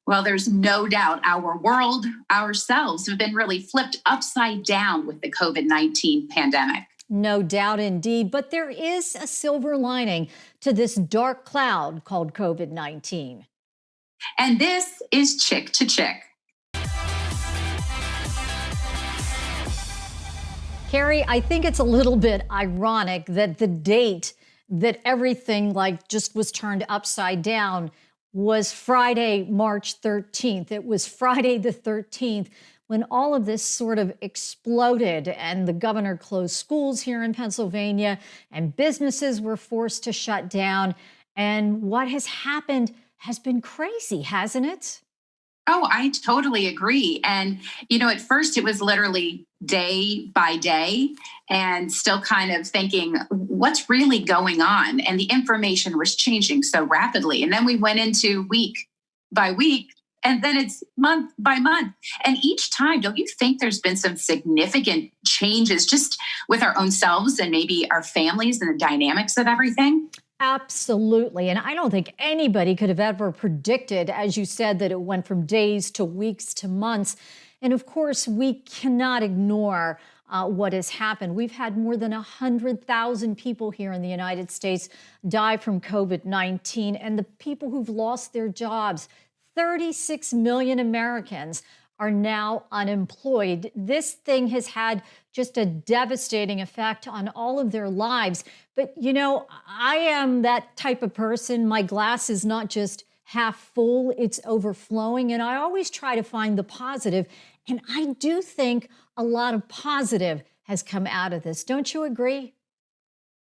Well, there's no doubt our world, ourselves have been really flipped upside down with the COVID-19 pandemic. No doubt indeed. But there is a silver lining to this dark cloud called COVID-19. And this is Chick to Chick. Carrie, I think it's a little bit ironic that the date that everything just was turned upside down was Friday, March 13th. It was Friday the 13th when all of this sort of exploded and the governor closed schools here in Pennsylvania and businesses were forced to shut down. And what has happened has been crazy, hasn't it? Oh, I totally agree. And, at first it was literally day by day and still kind of thinking, what's really going on? And the information was changing so rapidly. And then we went into week by week, and then it's month by month. And each time, don't you think there's been some significant changes just with our own selves and maybe our families and the dynamics of everything? Absolutely. And I don't think anybody could have ever predicted, as you said, that it went from days to weeks to months. And of course, we cannot ignore what has happened. We've had more than 100,000 people here in the United States die from COVID-19, and the people who've lost their jobs, 36 million Americans are now unemployed. This thing has had just a devastating effect on all of their lives. But, I am that type of person. My glass is not just half full, it's overflowing. And I always try to find the positive. And I do think a lot of positive has come out of this. Don't you agree?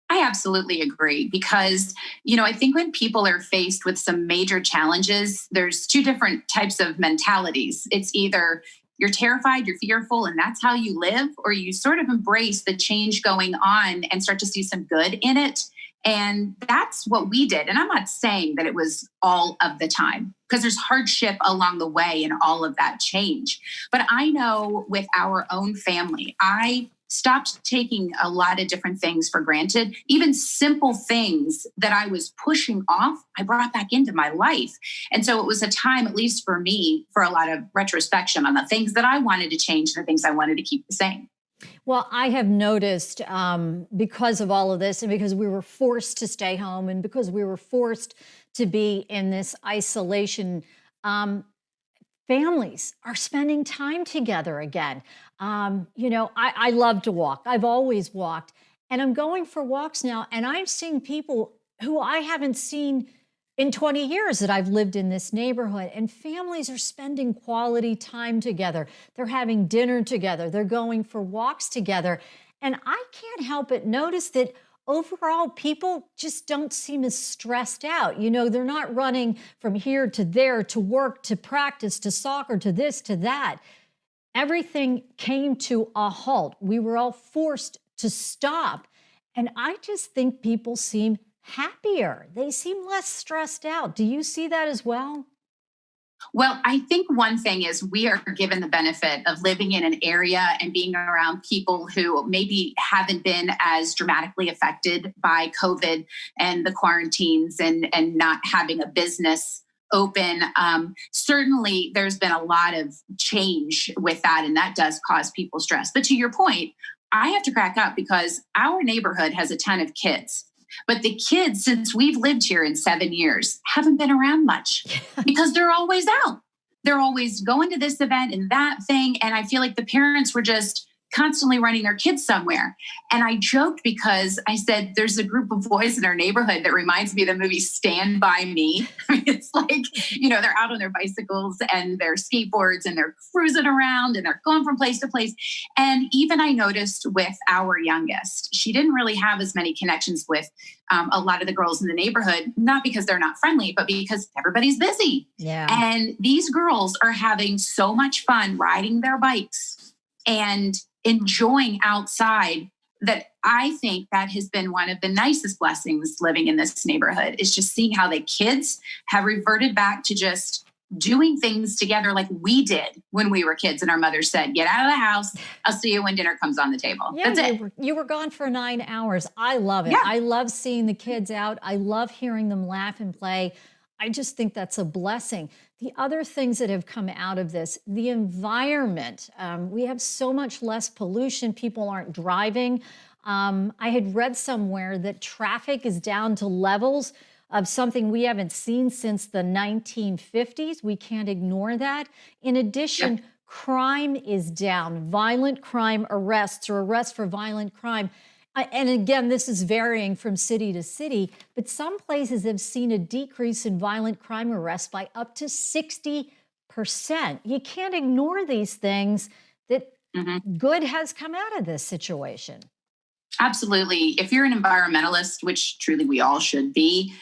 I absolutely agree because, I think when people are faced with some major challenges, there's two different types of mentalities. It's either you're terrified, you're fearful, and that's how you live, or you sort of embrace the change going on and start to see some good in it. And that's what we did. And I'm not saying that it was all of the time because there's hardship along the way in all of that change. But I know with our own family, I stopped taking a lot of different things for granted. Even simple things that I was pushing off, I brought back into my life. And so it was a time, at least for me, for a lot of retrospection on the things that I wanted to change and the things I wanted to keep the same. Well, I have noticed because of all of this and because we were forced to stay home and because we were forced to be in this isolation, families are spending time together again. I love to walk. I've always walked. And I'm going for walks now, and I'm seeing people who I haven't seen in 20 years that I've lived in this neighborhood. And families are spending quality time together. They're having dinner together. They're going for walks together. And I can't help but notice that overall, people just don't seem as stressed out. They're not running from here to there, to work, to practice, to soccer, to this, to that. Everything came to a halt. We were all forced to stop. And I just think people seem happier. They seem less stressed out. Do you see that as well? Well, I think one thing is we are given the benefit of living in an area and being around people who maybe haven't been as dramatically affected by COVID and the quarantines and not having a business open. Certainly, there's been a lot of change with that, and that does cause people stress. But to your point, I have to crack up because our neighborhood has a ton of kids. But the kids, since we've lived here in 7 years, haven't been around much because they're always out. They're always going to this event and that thing. And I feel like the parents were just constantly running their kids somewhere. And I joked because I said, there's a group of boys in our neighborhood that reminds me of the movie Stand By Me. I mean, it's like, they're out on their bicycles and their skateboards and they're cruising around and they're going from place to place. And even I noticed with our youngest, she didn't really have as many connections with a lot of the girls in the neighborhood, not because they're not friendly, but because everybody's busy. Yeah. And these girls are having so much fun riding their bikes and enjoying outside that I think that has been one of the nicest blessings living in this neighborhood is just seeing how the kids have reverted back to just doing things together like we did when we were kids and our mother said, get out of the house. I'll see you when dinner comes on the table. Yeah, That's it. You were gone for 9 hours. I love it. Yeah. I love seeing the kids out. I love hearing them laugh and play. I just think that's a blessing. The other things that have come out of this, the environment. We have so much less pollution. People aren't driving. I had read somewhere that traffic is down to levels of something we haven't seen since the 1950s. We can't ignore that. In addition, Yep. crime is down. Violent crime arrests or arrests for violent crime. And again, this is varying from city to city, but some places have seen a decrease in violent crime arrests by up to 60%. You can't ignore these things that Mhm. good has come out of this situation. Absolutely. If you're an environmentalist, which truly we all should be,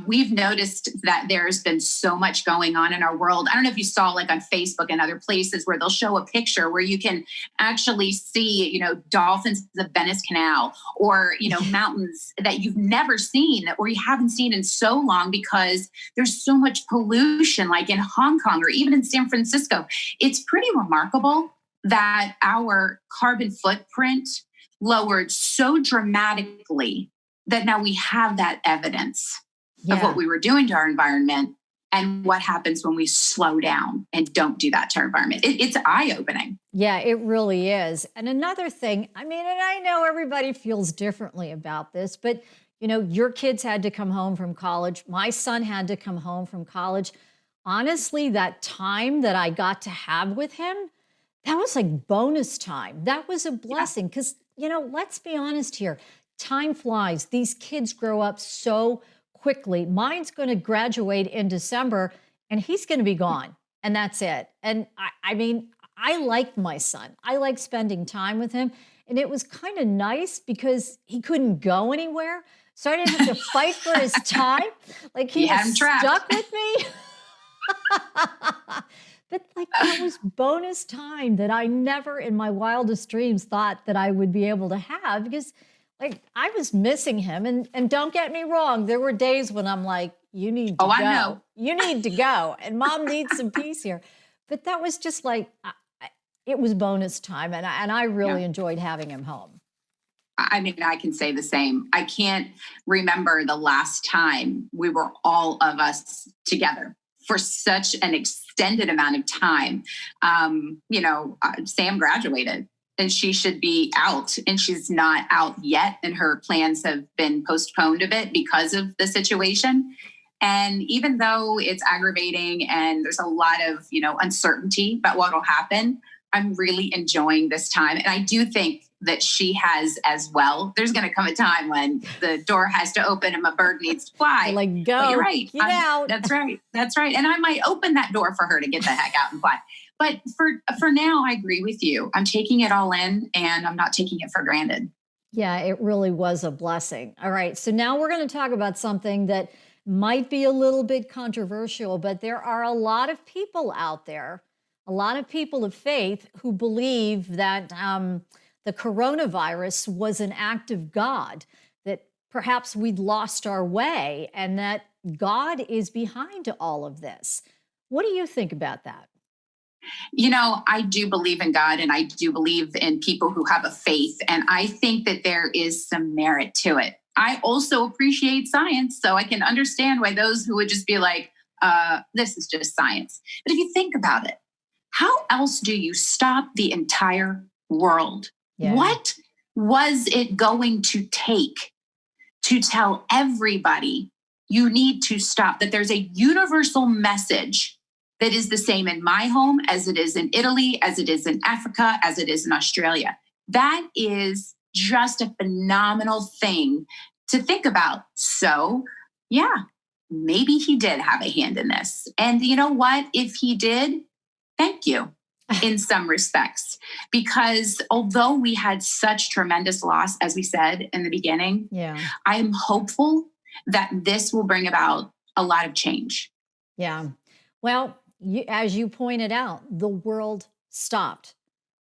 we've noticed that there's been so much going on in our world. I don't know if you saw, like on Facebook and other places, where they'll show a picture where you can actually see, dolphins in the Venice Canal, or, mountains that you've never seen or you haven't seen in so long because there's so much pollution, like in Hong Kong or even in San Francisco. It's pretty remarkable that our carbon footprint lowered so dramatically that now we have that evidence of what Yeah. we were doing to our environment and what happens when we slow down and don't do that to our environment. It's eye opening. Yeah, it really is. And another thing, I mean, and I know everybody feels differently about this, but your kids had to come home from college. My son had to come home from college. Honestly, that time that I got to have with him, that was like bonus time. That was a Yeah. blessing because, let's be honest here. Time flies. These kids grow up so quickly. Mine's going to graduate in December and he's going to be gone. And that's it. And I mean, I like my son. I like spending time with him. And it was kind of nice because he couldn't go anywhere. So I didn't have to fight for his time. Like he You had was him trapped. stuck with me. But like that was bonus time that I never in my wildest dreams thought that I would be able to have because like I was missing him. And don't get me wrong, there were days when I'm like, you need to Oh, I go. know. You need to go. And mom needs some peace here. But that was just like it was bonus time and I Yeah. really enjoyed having him home. I mean, I can say the same. I can't remember the last time we were all of us together for such an extended amount of time. Sam graduated and she should be out, and she's not out yet. And her plans have been postponed a bit because of the situation. And even though it's aggravating and there's a lot of, uncertainty about what will happen, I'm really enjoying this time. And I do think that she has as well. There's going to come a time when the door has to open and my bird needs to You're fly. like, But you're go, right. get out. That's right. That's right. And I might open that door for her to get the heck out and fly. But for now, I agree with you. I'm taking it all in and I'm not taking it for granted. Yeah, it really was a blessing. All right. So now we're going to talk about something that might be a little bit controversial, but there are a lot of people out there, a lot of people of faith who believe that the coronavirus was an act of God, that perhaps we'd lost our way and that God is behind all of this. What do you think about that? I do believe in God and I do believe in people who have a faith. And I think that there is some merit to it. I also appreciate science, so I can understand why those who would just be like, this is just science. But if you think about it, how else do you stop the entire world? Yeah. What was it going to take to tell everybody you need to stop? That there's a universal message that is the same in my home as it is in Italy, as it is in Africa, as it is in Australia. That is just a phenomenal thing to think about. So, yeah, maybe he did have a hand in this. And you know what? If he did, thank you in some respects. Because although we had such tremendous loss, as we said in the beginning, Yeah. I am hopeful that this will bring about a lot of change. Yeah. Well, as you pointed out, the world stopped.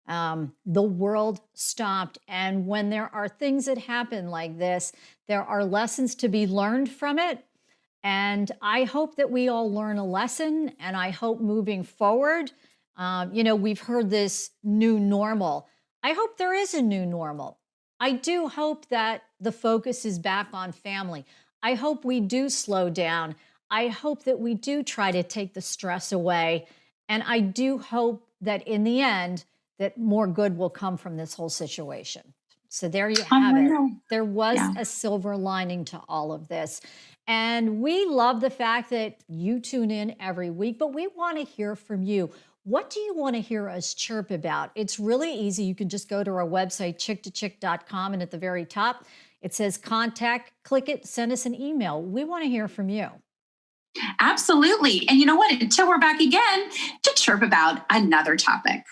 The world stopped. And when there are things that happen like this, there are lessons to be learned from it. And I hope that we all learn a lesson. And I hope moving forward, we've heard this new normal. I hope there is a new normal. I do hope that the focus is back on family. I hope we do slow down. I hope that we do try to take the stress away. And I do hope that in the end, that more good will come from this whole situation. So there you I have it. know. There was Yeah. a silver lining to all of this. And we love the fact that you tune in every week, but we want to hear from you. What do you want to hear us chirp about? It's really easy. You can just go to our website, chick2chick.com, and at the very top, it says contact. Click it, send us an email. We want to hear from you. Absolutely. And you know what? Until we're back again to chirp about another topic.